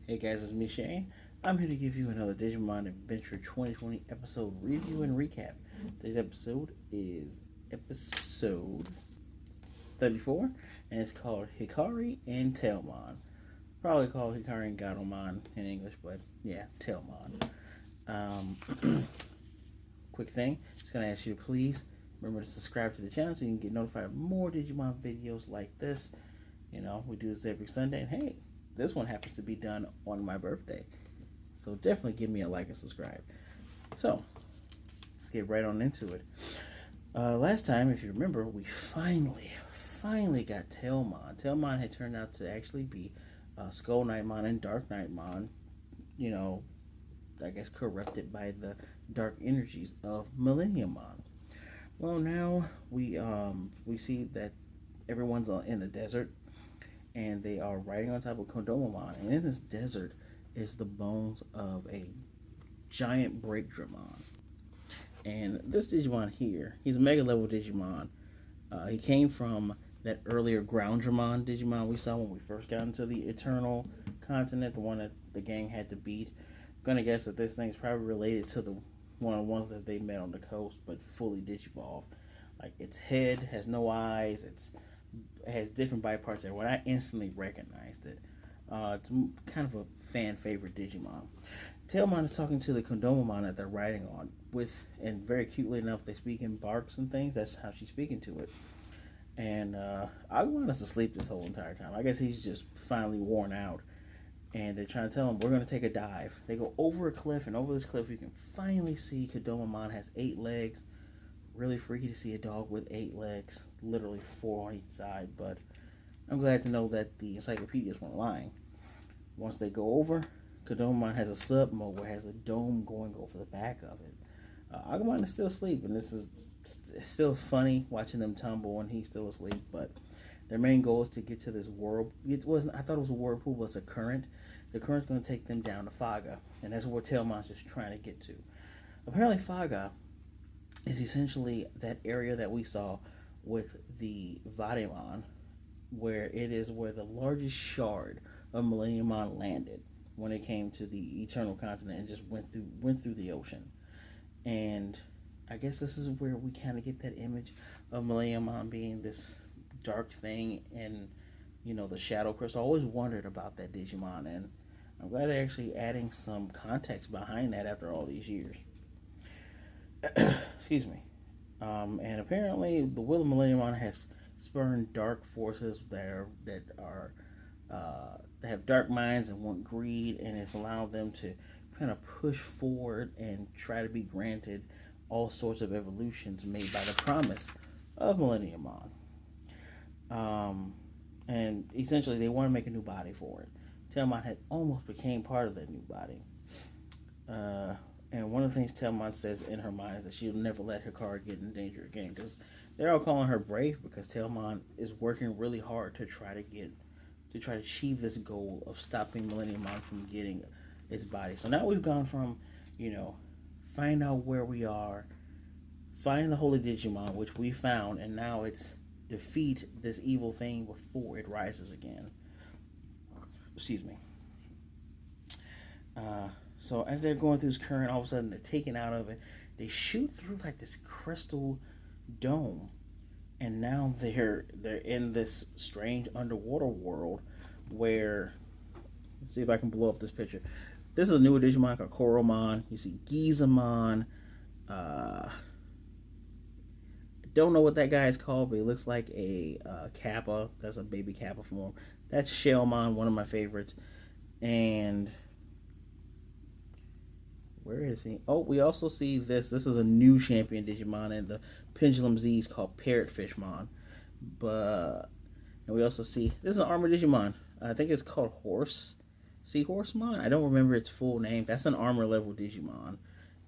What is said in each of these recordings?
Hey guys, it's me Shane. I'm here to give you another Digimon Adventure 2020 episode review and recap. Today's episode is episode 34, and it's called Hikari and Tailmon. Probably called Hikari and Gatomon in English, but yeah, Tailmon. Quick thing, just gonna ask you to please remember to subscribe to the channel so you can get notified of more Digimon videos like this. You know, we do this every Sunday, and hey, this one happens to be done on my birthday. So definitely give me a like and subscribe. So, let's get right on into it. Last time, if you remember, we finally got Tailmon. Tailmon had turned out to actually be Skull Knightmon and Dark Knightmon, you know, I guess corrupted by the dark energies of Millenniummon. Well, now we see that everyone's in the desert, and they are riding on top of Kondomamon. And in this desert is the bones of a giant Breakdramon. And this Digimon here, he's a Mega level Digimon. He came from that earlier Grounddramon Digimon we saw when we first got into the Eternal Continent, the one that the gang had to beat. I'm gonna guess that this thing's probably related to the one of the ones that they met on the coast, but fully digivolved. Like its head has no eyes, it has different body parts everywhere. I instantly recognized it. It's kind of a fan favorite Digimon. Tailmon is talking to the Kondomamon that they're riding on with, and very cutely enough, they speak in barks and things. That's how she's speaking to it. And Agumon is asleep this whole entire time. I guess he's just finally worn out. And they're trying to tell him, we're going to take a dive. They go over a cliff, and over this cliff, you can finally see Kondomamon has 8 legs. Really freaky to see a dog with 8 legs, literally 4 on each side, but I'm glad to know that the encyclopedias weren't lying. Once they go over, Gatomon has a sub mode where it has a dome going over the back of it. Agumon is still asleep, and this is still funny watching them tumble and he's still asleep, but their main goal is to get to this whirl. I thought it was a whirlpool, but it's a current. The current's going to take them down to FAGA, and that's where Tailmon's just trying to get to. Apparently, FAGA is essentially that area that we saw with the Vademon, where it is where the largest shard of Millenniummon landed when it came to the Eternal Continent and just went through the ocean. And I guess this is where we kind of get that image of Millenniummon being this dark thing in, you know, the Shadow Crystal. I always wondered about that Digimon, and I'm glad they're actually adding some context behind that after all these years. Excuse me. And apparently, the will of Millenniummon has spurned dark forces that have dark minds and want greed, and it's allowed them to kind of push forward and try to be granted all sorts of evolutions made by the promise of Millenniummon. And essentially, they want to make a new body for it. Tailmon had almost became part of that new body. And one of the things Tailmon says in her mind is that she'll never let Hikari get in danger again, because they're all calling her brave because Tailmon is working really hard to try to achieve this goal of stopping Millenniummon from getting its body. So now we've gone from, you know, find out where we are, find the Holy Digimon, which we found, and now it's defeat this evil thing before it rises again. Excuse me. So as they're going through this current, all of a sudden they're taken out of it. They shoot through like this crystal dome, and now they're in this strange underwater world where, let's see if I can blow up this picture. This is a newer Digimon called Koromon. You see Gizamon. I don't know what that guy is called, but he looks like a Kappa. That's a baby Kappa form. That's Shellmon, one of my favorites. And where is he? Oh, we also see this. This is a new champion Digimon, and the Pendulum Z is called Parrotfishmon. But and we also see this is an armored Digimon. I think it's called Seahorsemon. I don't remember its full name. That's an armor level Digimon.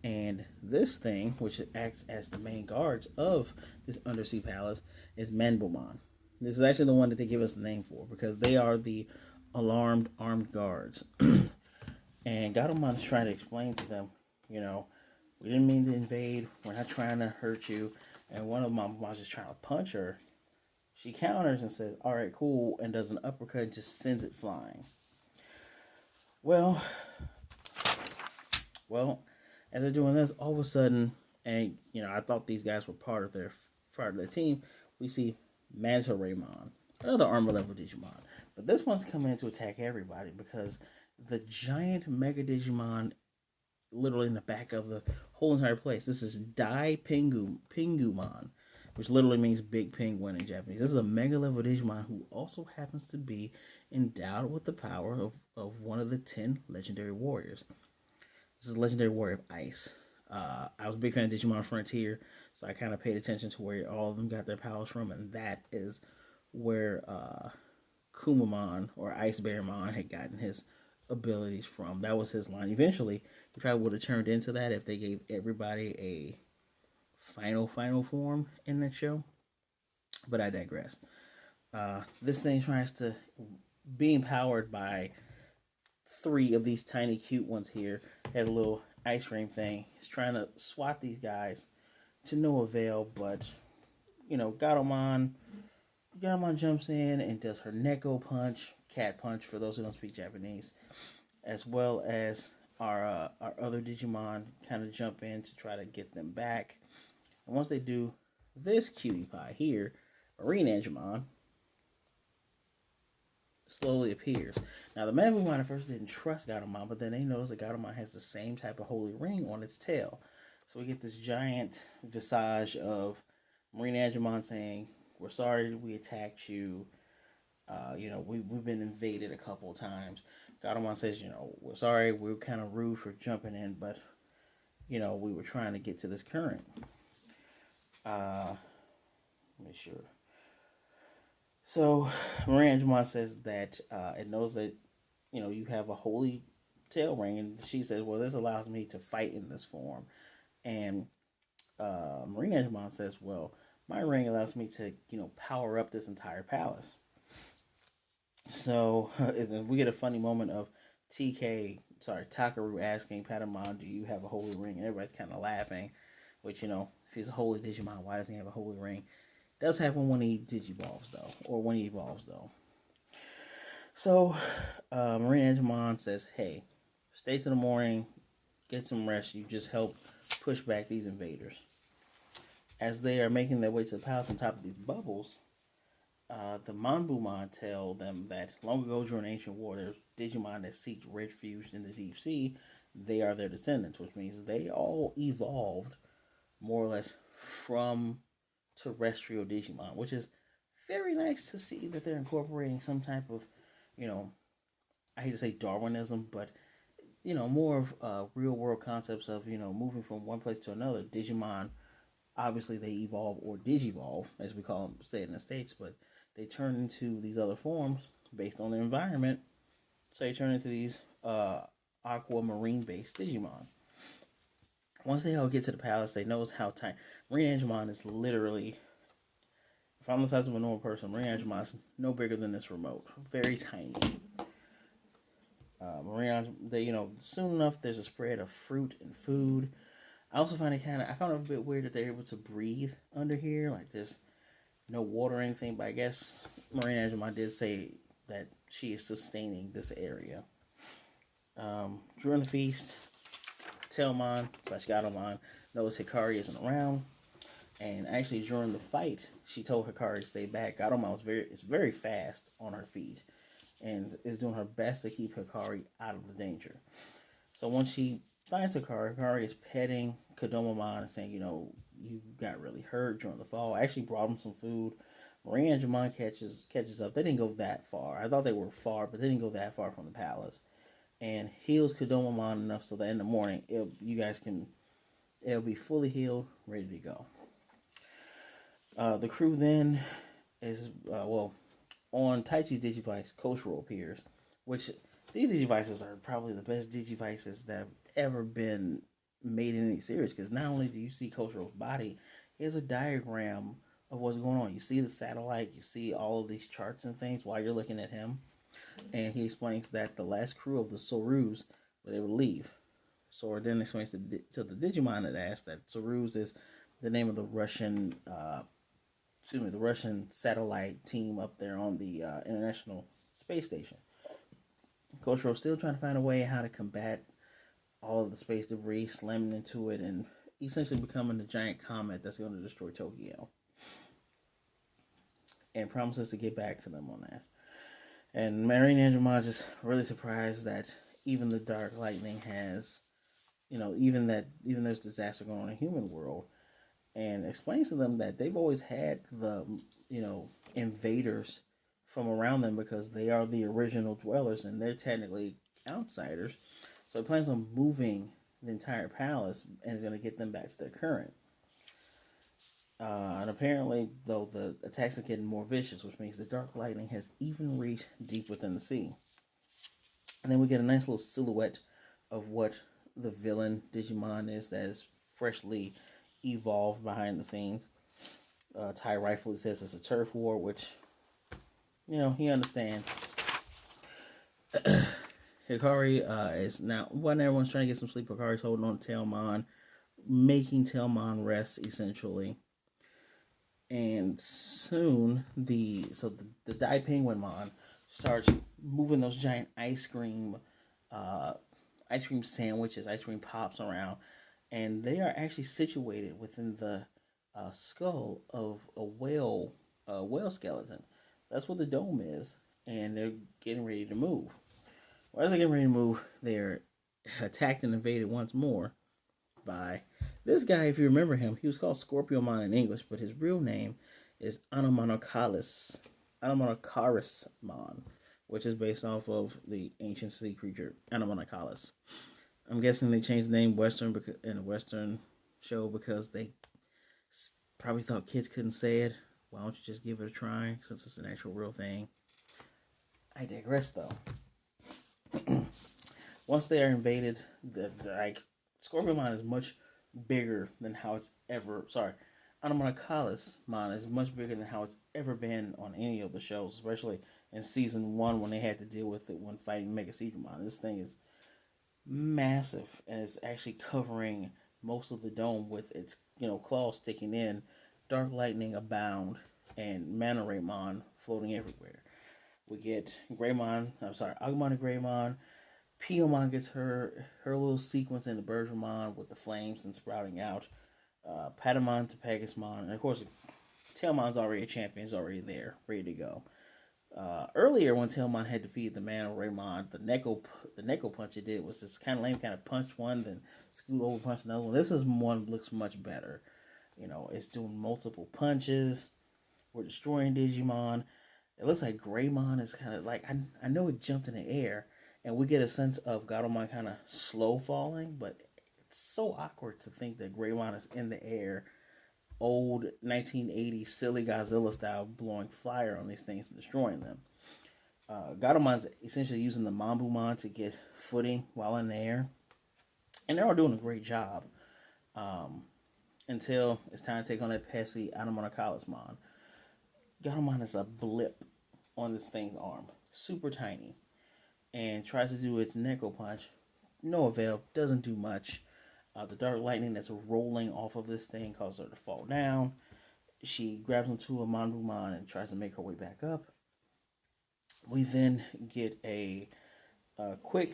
And this thing, which acts as the main guards of this undersea palace, is Manbomon. This is actually the one that they give us the name for, because they are the alarmed armed guards. And Gatomon is trying to explain to them, you know, we didn't mean to invade. We're not trying to hurt you. And one of them was just trying to punch her. She counters and says, all right, cool, and does an uppercut and just sends it flying. Well, well, as they're doing this, all of a sudden, and I thought these guys were part of their team. We see Raymon, another armor level Digimon, but this one's coming in to attack everybody because the giant Mega Digimon, literally in the back of the whole entire place. This is Pingumon, which literally means big penguin in Japanese. This is a Mega level Digimon who also happens to be endowed with the power of one of the 10 legendary warriors. This is Legendary Warrior of Ice. I was a big fan of Digimon Frontier, so I kind of paid attention to where all of them got their powers from, and that is where Kumamon or Ice Bearmon had gotten his abilities from. That was his line. Eventually, he probably would have turned into that if they gave everybody a final form in that show. But I digress. This thing tries to, being powered by three of these tiny cute ones here, has a little ice cream thing. He's trying to swat these guys to no avail, but Gatomon jumps in and does her Neko punch, cat punch for those who don't speak Japanese, as well as our other Digimon kind of jump in to try to get them back. And once they do, this cutie pie here, Marine Angemon, slowly appears. Now, the Mabumon at first didn't trust Gatomon, but then they notice that Gatomon has the same type of holy ring on its tail. So we get this giant visage of Marine Angemon saying, "We're sorry we attacked you. We've been invaded a couple of times." Gatomon says, "We're sorry. We were kind of rude for jumping in, but, we were trying to get to this current." Let me sure. So, Marine Angemon says that it knows that, you have a holy tail ring, and she says, "Well, this allows me to fight in this form." And Marine Angemon says, "Well, my ring allows me to, power up this entire palace." So we get a funny moment of Takaru asking Patamon, "Do you have a holy ring?" And everybody's kind of laughing, which, if he's a holy Digimon, why doesn't he have a holy ring? It does happen when he digivolves, though, or when he evolves, though. So Marine Angemon says, "Hey, stay till the morning, get some rest. You just help push back these invaders." As they are making their way to the palace on top of these bubbles, the Manbumon tell them that long ago during ancient war, there's Digimon that seek refuge in the deep sea. They are their descendants, which means they all evolved more or less from terrestrial Digimon, which is very nice to see that they're incorporating some type of, you know, I hate to say Darwinism, but more of real world concepts of moving from one place to another. Digimon, obviously, they evolve or digivolve, as we call them, say it in the States, but they turn into these other forms based on the environment. So they turn into these aquamarine based Digimon. Once they all get to the palace, they notice how tiny. Marine Angemon is literally, if I'm the size of a normal person, Marine Angemon is no bigger than this remote. Very tiny. Soon enough, there's a spread of fruit and food. I also find I found it a bit weird that they're able to breathe under here. Like there's no water or anything, but I guess Marine Angemon did say that she is sustaining this area. During the feast, Tailmon / Gatomon knows Hikari isn't around, and actually during the fight, she told Hikari to stay back. Gatomon is very fast on her feet, and is doing her best to keep Hikari out of the danger. So once she finds Hikari, Hikari is petting Kodomamon and saying, you got really hurt during the fall. I actually brought him some food. Marine Angemon catches up. They didn't go that far. I thought they were far, but they didn't go that far from the palace. And heals Kodomamon enough so that in the morning, it'll be fully healed, ready to go. The crew then is, on Taichi's Digivice, Koshiro appears, which these Digivices are probably the best Digivices that have ever been made in any series, because not only do you see Koshiro's body, here's a diagram of what's going on. You see the satellite, you see all of these charts and things while you're looking at him, and he explains that the last crew of the Sorus were able to leave. Sora then explains to the Digimon that asked that Sorus is the name of the Russian Russian satellite team up there on the International Space Station. Koshiro still trying to find a way how to combat all of the space debris slamming into it and essentially becoming the giant comet that's going to destroy Tokyo. And promises to get back to them on that. And Marine Andromon just really surprised that even the Dark Lightning has, even there's disaster going on in the human world, and explains to them that they've always had the, invaders from around them because they are the original dwellers and they're technically outsiders. So he plans on moving the entire palace and is going to get them back to their current. And apparently, though, the attacks are getting more vicious, which means the Dark Lightning has even reached deep within the sea. And then we get a nice little silhouette of what the villain Digimon is that is freshly evolved behind the scenes. Ty rightfully says it's a turf war, which, he understands. Hikari is now, when everyone's trying to get some sleep, Hikari's holding on to Tailmon, making Tailmon rest, essentially. And soon, the Die Penguinmon starts moving those giant ice cream sandwiches, ice cream pops around, and they are actually situated within the skull of a whale skeleton. That's what the dome is, and they're getting ready to move. Well, as they're getting ready to move, they're attacked and invaded once more by this guy. If you remember him, he was called Scorpiomon in English, but his real name is Anomonocaris Mon, which is based off of the ancient sea creature Anomonocalis. I'm guessing they changed the name in a Western show because they probably thought kids couldn't say it. Why don't you just give it a try since it's an actual real thing? I digress, though. Once they are invaded, Scorpiomon is much bigger than how it's ever. Sorry, Anomonocalis Mon is much bigger than how it's ever been on any of the shows, especially in season 1 when they had to deal with it when fighting Mega Seedramon. This thing is massive and it's actually covering most of the dome with its claws sticking in, Dark Lightning abound, and Mana Raymon floating everywhere. We get Agumon and Greymon. Piyomon gets her little sequence in the Bergermon with the flames and sprouting out. Patamon to Pegasmon, and of course, Tailmon's already a champion, is already there, ready to go. Earlier, when Tailmon had defeated the Man of Raymond, the Neko punch it did was just kind of lame, kind of punch one, then scoot over, punch another one. This is one looks much better. It's doing multiple punches. We're destroying Digimon. It looks like Greymon is kind of like, I know it jumped in the air, and we get a sense of Gatomon kind of slow falling, but it's so awkward to think that Greymon is in the air, old 1980s silly Godzilla style, blowing fire on these things and destroying them. Gatomon's essentially using the Mambumon to get footing while in the air, and they're all doing a great job until it's time to take on that pesky Anomonocalis-mon. Gatomon is a blip on this thing's arm, super tiny, and tries to do its Neko punch. No avail, doesn't do much. The Dark Lightning that's rolling off of this thing causes her to fall down. She grabs onto a Manbumon and tries to make her way back up. We then get a quick,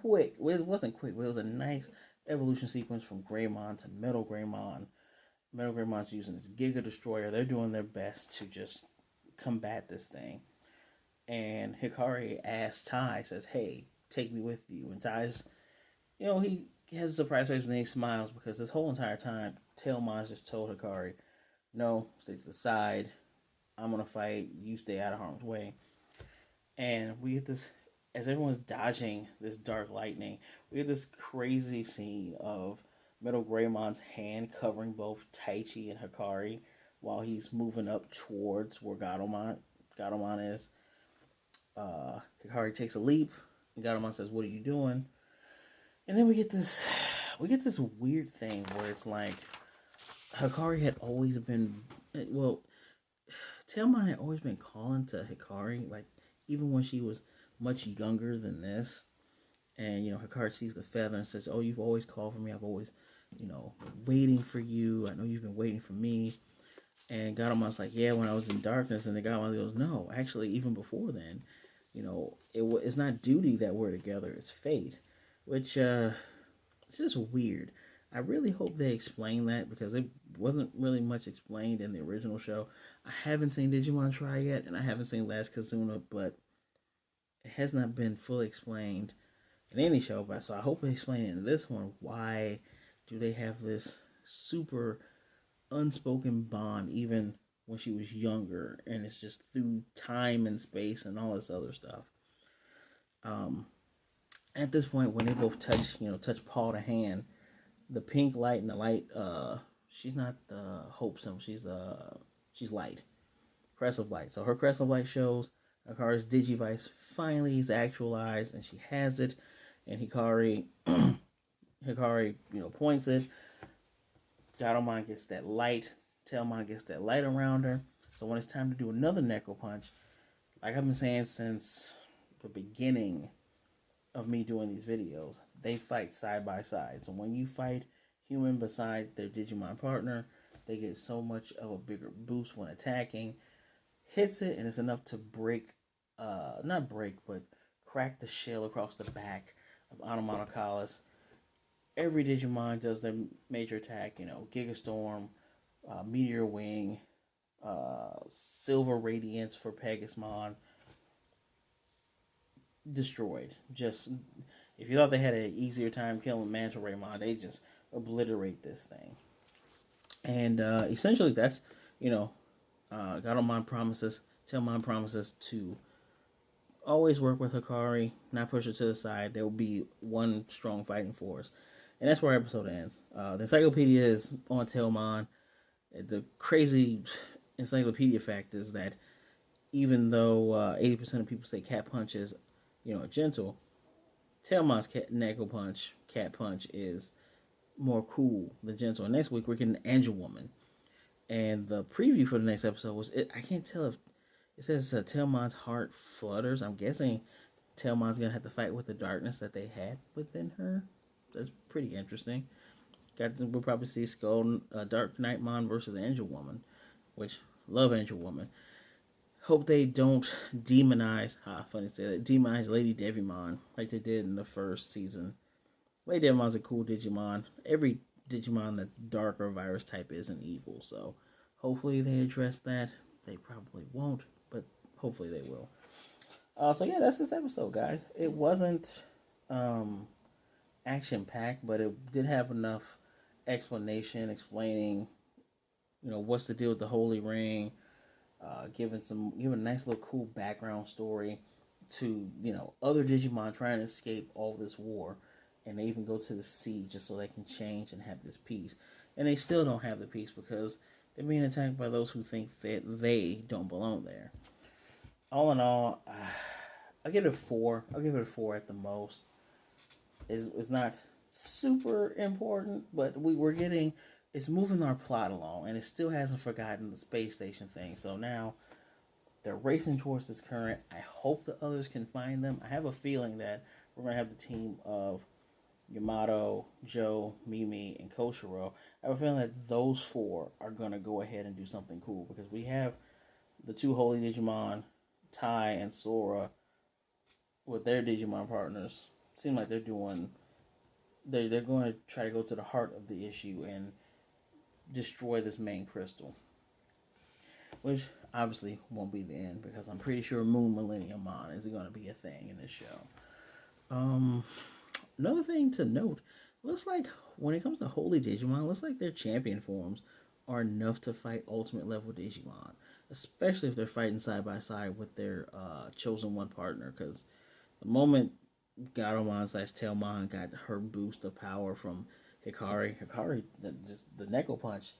well, it wasn't quick, but it was a nice evolution sequence from Greymon to Metal Greymon. Metal Greymon's using its Giga Destroyer. They're doing their best to just combat this thing. And Hikari asks Ty, says, "Hey, take me with you." And Ty's, he has a surprise face when he smiles because this whole entire time, Tailmon's just told Hikari, "No, stay to the side. I'm gonna fight. You stay out of harm's way." And we get this, as everyone's dodging this Dark Lightning, we get this crazy scene of Metal Greymon's hand covering both Taichi and Hikari while he's moving up towards where Gatomon is. Hikari takes a leap, and Gatomon says, "What are you doing?" And then we get this weird thing where it's like Hikari had always been, well, Tailmon had always been calling to Hikari, like even when she was much younger than this. And Hikari sees the feather and says, "Oh, you've always called for me. I've always, waiting for you. I know you've been waiting for me." And Gatomon's like, "Yeah, when I was in darkness." And the Gatomon goes, "No, actually, even before then, it's not duty that we're together, it's fate, which it's just weird. I really hope they explain that because it wasn't really much explained in the original show. I haven't seen Digimon Try yet, and I haven't seen Last Kazuna, but it has not been fully explained in any show. But so I hope they explain it in this one. Why do they have this super unspoken bond, even when she was younger, and it's just through time and space and all this other stuff. Um, at this point, when they both touch paw to hand, the pink light and the light, she's not hope symbol. She's light, crest of light. So her crest of light shows Hikari's Digivice finally is actualized, and she has it. And Hikari, points it. Gatomon gets that light. Tailmon gets that light around her. So when it's time to do another Necro Punch, like I've been saying since the beginning of me doing these videos, they fight side by side. So when you fight human beside their Digimon partner, they get so much of a bigger boost when attacking. Hits it, and it's enough to break, not break, but crack the shell across the back of Onomatocalis. Every Digimon does their major attack, Giga Storm, Meteor Wing, Silver Radiance for Pegasmon. Destroyed. Just, if you thought they had an easier time killing Manta Raymon, they just obliterate this thing. And essentially, that's, Gatomon promises, Tailmon promises to always work with Hikari, not push her to the side. There will be one strong fighting force. And that's where our episode ends. The encyclopedia is on Tailmon. The crazy encyclopedia fact is that even though 80% of people say cat punch is, gentle, Tailmon's cat punch is more cool than gentle. And next week we're getting Angel Woman. And the preview for the next episode I can't tell if it says Tailmon's heart flutters. I'm guessing Tailmon's gonna have to fight with the darkness that they had within her. That's pretty interesting. We'll probably see Dark Knightmon versus Angel Woman, which love Angel Woman. Hope they don't demonize. Funny to say that, demonize Lady Devimon like they did in the first season. Lady Devimon's a cool Digimon. Every Digimon that's dark or virus type isn't evil, so hopefully they address that. They probably won't, but hopefully they will. So yeah, that's this episode, guys. It wasn't action packed, but it did have enough explanation explaining, what's the deal with the Holy Ring, giving a nice little cool background story to other Digimon trying to escape all this war, and they even go to the sea just so they can change and have this peace, and they still don't have the peace because they're being attacked by those who think that they don't belong there. All in all, I'll give it a 4. I'll give it a 4 at the most. It's not super important, but we're getting, it's moving our plot along, and it still hasn't forgotten the space station thing. So now they're racing towards this current. I hope the others can find them. I have a feeling that we're going to have the team of Yamato, Joe, Mimi, and Koshiro. I have a feeling that those 4 are going to go ahead and do something cool because we have the 2 Holy Digimon, Tai and Sora, with their Digimon partners. Seem like they're going to try to go to the heart of the issue and destroy this main crystal, which obviously won't be the end because I'm pretty sure Moon Millennium Mon is going to be a thing in this show. Another thing to note, looks like when it comes to Holy Digimon, looks like their champion forms are enough to fight ultimate level Digimon, especially if they're fighting side by side with their chosen one partner. Because the moment Gatomon / Tailmon got her boost of power from Hikari, the Neko Punch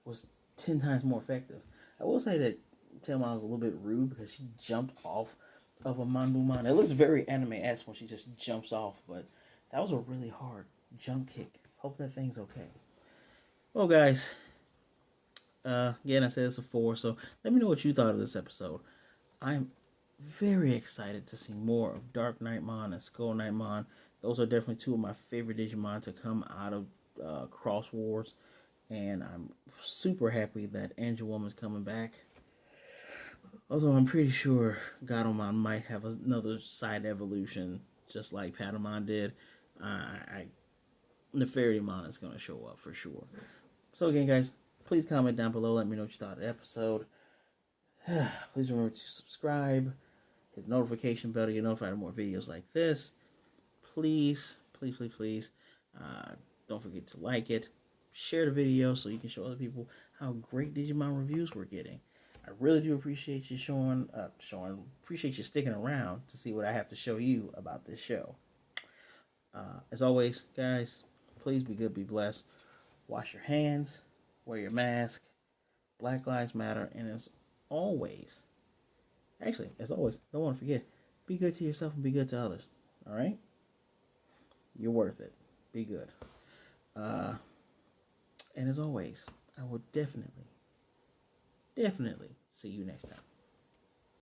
was 10 times more effective. I will say that Tailmon was a little bit rude because she jumped off of a Manbumon. It looks very anime-esque when she just jumps off, but that was a really hard jump kick. Hope that thing's okay. Well, guys, again, I said it's a 4, so let me know what you thought of this episode. I'm very excited to see more of Dark Knightmon and Skull Knightmon. Those are definitely 2 of my favorite Digimon to come out of Cross Wars, and I'm super happy that Angel Woman's coming back. Although I'm pretty sure Gatomon might have another side evolution, just like Patamon did. I Nefariamon is going to show up for sure. So again, guys, please comment down below. Let me know what you thought of the episode. Please remember to subscribe, hit the notification bell to get notified of more videos like this. Please, please, please, please, don't forget to like it. Share the video so you can show other people how great Digimon reviews we're getting. I really do appreciate you appreciate you sticking around to see what I have to show you about this show. As always, guys, please be good, be blessed. Wash your hands, wear your mask. Black Lives Matter, and as always, don't want to forget, be good to yourself and be good to others. All right? You're worth it. Be good. Uh, and as always, I will definitely see you next time.